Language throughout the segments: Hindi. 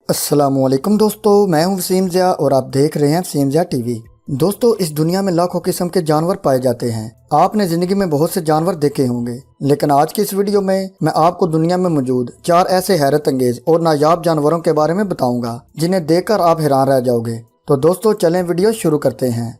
अस्सलामुअलैकुम दोस्तों, मैं हूं वसीम ज़िया और आप देख रहे हैं वसीम ज़िया टीवी। दोस्तों, इस दुनिया में लाखों किस्म के जानवर पाए जाते हैं। आपने ज़िंदगी में बहुत से जानवर देखे होंगे, लेकिन आज की इस वीडियो में मैं आपको दुनिया में मौजूद 4 ऐसे हैरत अंगेज और नायाब जानवरों के बारे में बताऊंगा जिन्हें देखकर आप हैरान रह जाओगे। तो दोस्तों, चलें वीडियो शुरू करते हैं।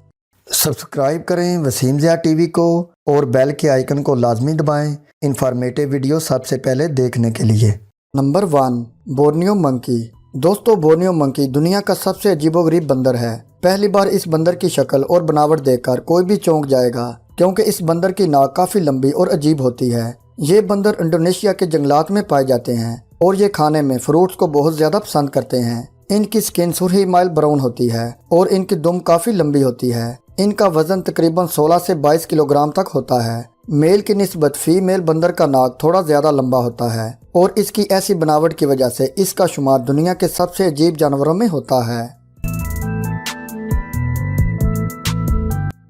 सब्सक्राइब करें वसीम ज़िया टीवी को और बेल के आइकन को लाजमी दबाएं इंफॉर्मेटिव वीडियो सबसे पहले देखने के लिए। Number 1, Borneo monkey. दोस्तों, बोर्नियो मंकी दुनिया का सबसे अजीबोगरीब बंदर है। पहली बार इस बंदर की शक्ल और बनावट देखकर कोई भी चौंक जाएगा, क्योंकि इस बंदर की नाक काफी लंबी और अजीब होती है। ये बंदर इंडोनेशिया के जंगलात में पाए जाते हैं और ये खाने में फ्रूट्स को बहुत ज्यादा पसंद करते हैं। इनकी स्किन सुरही माइल ब्राउन होती है और इनकी दुम काफी लंबी होती है। इनका वजन तकरीबन 16 से 22 किलोग्राम तक होता है। मेल की निस्बत फीमेल बंदर का नाक थोड़ा ज्यादा लंबा होता है और इसकी ऐसी बनावट की वजह से इसका शुमार दुनिया के सबसे अजीब जानवरों में होता है।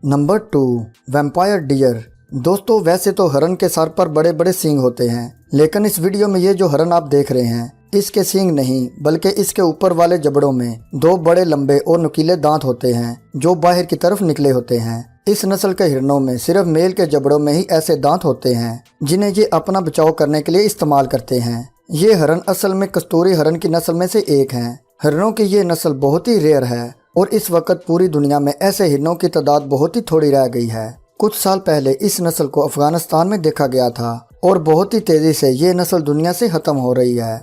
Number 2, vampire deer. दोस्तों, वैसे तो हरन के सर पर बड़े बड़े सींग होते हैं, लेकिन इस वीडियो में ये जो हरन आप देख रहे हैं, इसके सींग नहीं बल्कि इसके ऊपर वाले जबड़ों में 2 बड़े लंबे और नुकीले दांत होते हैं जो बाहर की तरफ निकले होते हैं। इस नस्ल के हिरणों में सिर्फ मेल के जबड़ों में ही ऐसे दांत होते हैं जिन्हें ये अपना बचाव करने के लिए इस्तेमाल करते हैं। ये हरन असल में कस्तूरी हरन की नस्ल में से एक हैं। हरणों की ये नस्ल बहुत ही रेयर है और इस वक्त पूरी दुनिया में ऐसे हिरणों की तादाद बहुत ही थोड़ी रह गई है। कुछ साल पहले इस नस्ल को अफगानिस्तान में देखा गया था और बहुत ही तेजी से ये नस्ल दुनिया से खत्म हो रही है।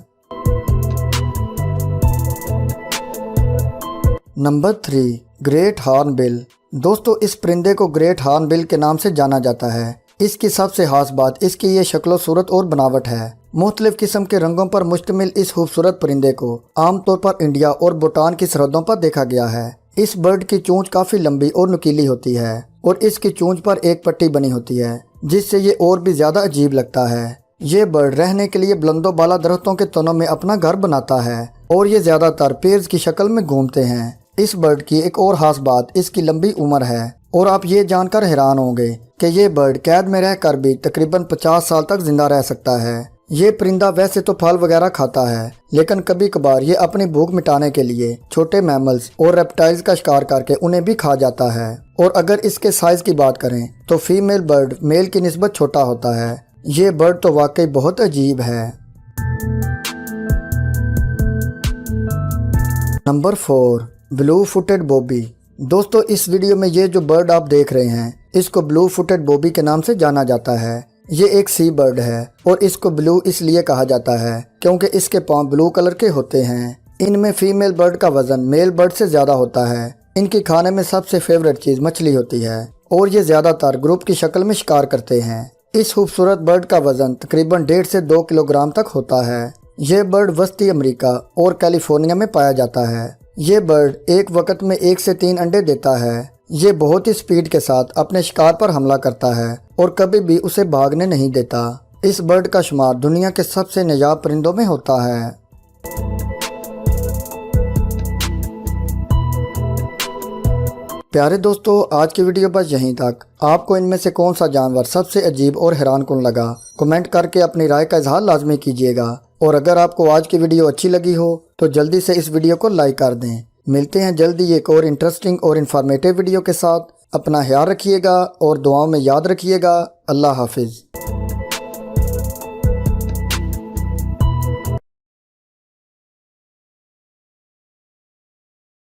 Number 3, great hornbill. दोस्तों, इस परिंदे को ग्रेट हॉर्नबिल के नाम से जाना जाता है। इसकी सबसे खास बात इसकी ये शक्लो सूरत और बनावट है। मुख्तलिफ किस्म के रंगों पर मुश्तमिल इस खूबसूरत परिंदे को आमतौर पर इंडिया और भूटान की सरहदों पर देखा गया है। इस बर्ड की चोंच काफी लंबी और नुकीली होती है और इसकी चोंच पर एक पट्टी बनी होती है जिससे ये और भी ज्यादा अजीब लगता है। ये बर्ड रहने के लिए बुलंदो बाला दरख्तों के तनों में अपना घर बनाता है और ये ज्यादातर पेड़ों की शक्ल में घूमते हैं। इस बर्ड की एक और खास बात इसकी लंबी उम्र है और आप ये जानकर हैरान होंगे कि ये बर्ड कैद में रहकर भी तकरीबन 50 साल तक जिंदा रह सकता है। ये परिंदा वैसे तो फल वगैरह खाता है, लेकिन कभी कभार ये अपनी भूख मिटाने के लिए छोटे मैमल्स और रेप्टाइल्स का शिकार करके उन्हें भी खा जाता है। और अगर इसके साइज की बात करें तो फीमेल बर्ड मेल की निस्बत छोटा होता है। ये बर्ड तो वाकई बहुत अजीब है। Number 4, blue footed Bobby. दोस्तों, इस वीडियो में ये जो बर्ड आप देख रहे हैं, इसको ब्लू फुटेड बॉबी के नाम से जाना जाता है। ये एक सी बर्ड है और इसको ब्लू इसलिए कहा जाता है क्योंकि इसके पांव ब्लू कलर के होते हैं। इनमें फीमेल बर्ड का वजन मेल बर्ड से ज्यादा होता है। इनकी खाने में सबसे फेवरेट चीज मछली होती है और ये ज्यादातर ग्रुप की शक्ल में शिकार करते हैं। इस खूबसूरत बर्ड का वजन तकरीबन 1.5 से 2 किलोग्राम तक होता है। ये बर्ड वस्ती अमेरिका और कैलिफोर्निया में पाया जाता है। ये बर्ड एक वक्त में 1 से 3 अंडे देता है। ये बहुत ही स्पीड के साथ अपने शिकार पर हमला करता है और कभी भी उसे भागने नहीं देता। इस बर्ड का शुमार दुनिया के सबसे नायाब परिंदों में होता है। प्यारे दोस्तों, आज की वीडियो बस यहीं तक। आपको इनमें से कौन सा जानवर सबसे अजीब और हैरानकुन लगा, कमेंट करके अपनी राय का इजहार लाजमी कीजिएगा। और अगर आपको आज की वीडियो अच्छी लगी हो तो जल्दी से इस वीडियो को लाइक कर दें। मिलते हैं जल्दी एक और इंटरेस्टिंग और इन्फॉर्मेटिव वीडियो के साथ। अपना ख्याल रखिएगा और दुआओं में याद रखिएगा। अल्लाह हाफिज़।